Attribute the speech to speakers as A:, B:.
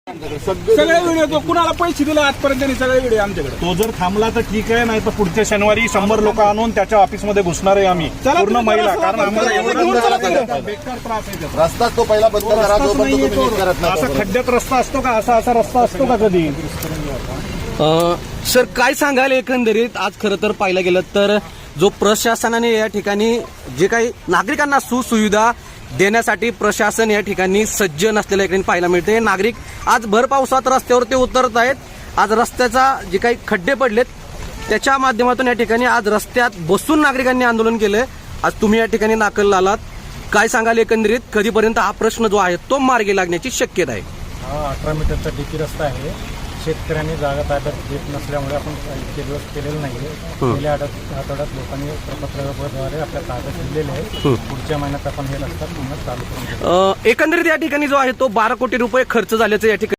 A: सगळे व्हिडिओ तो कुणाला पैसे दिले आजपर्यंत त्यांनी सगळे व्हिडिओ आमच्याकडे.
B: तो जर थांबला तर ठीक आहे, नाही तर पुढच्या शनिवारी 100 लोक आणून त्याच्या ऑफिसमध्ये घुसणार आहे आम्ही पूर्ण महिला. कारण आम्हाला एवढा बेकार त्रास आहे त्याचा.
C: रस्ता तो पहिला बंद करा,
B: रस्ताच
C: जोपर्यंत
B: नाहीये
C: तुम्ही नीट करत
B: तो.
C: नाही
B: असा खड्ड्यात रस्ता असतो का? असा रस्ता असतो का कधी?
D: सर काय सांगाल एकंदरीत आज खरं तर पाहायला गेलं तर जो प्रशासनाने या ठिकाणी जे काही नागरिकांना सुसुविधा देण्यासाठी प्रशासन या ठिकाणी सज्ज नसलेल्या ठिकाणी पाहायला मिळते. नागरिक आज भर पावसात रस्त्यावरती उतरत आहेत. आज रस्त्याचा जे काही खड्डे पडलेत त्याच्या माध्यमातून या ठिकाणी आज रस्त्यात बसून नागरिकांनी आंदोलन केलंय. आज तुम्ही या ठिकाणी दाखल आलात, काय सांगाल एकंदरीत कधीपर्यंत हा प्रश्न जो आहे तो मार्गी लागण्याची शक्यता आहे?
E: हा 18 मीटरचा डीपी रस्ता आहे. शेतकऱ्यांनी जागा ताब्यात घेत नसल्यामुळे आपण इतके दिवस केलेलं नाहीये. गेल्या आठवड्यात लोकांनी प्रपत्राद्वारे आपल्या कागद दिलेले आहे. पुढच्या महिन्यात आपण हे रस्ता पुन्हा चालू करून
D: एकंदरीत या ठिकाणी जो आहे तो 12 कोटी रुपये खर्च झाल्याचं या ठिकाणी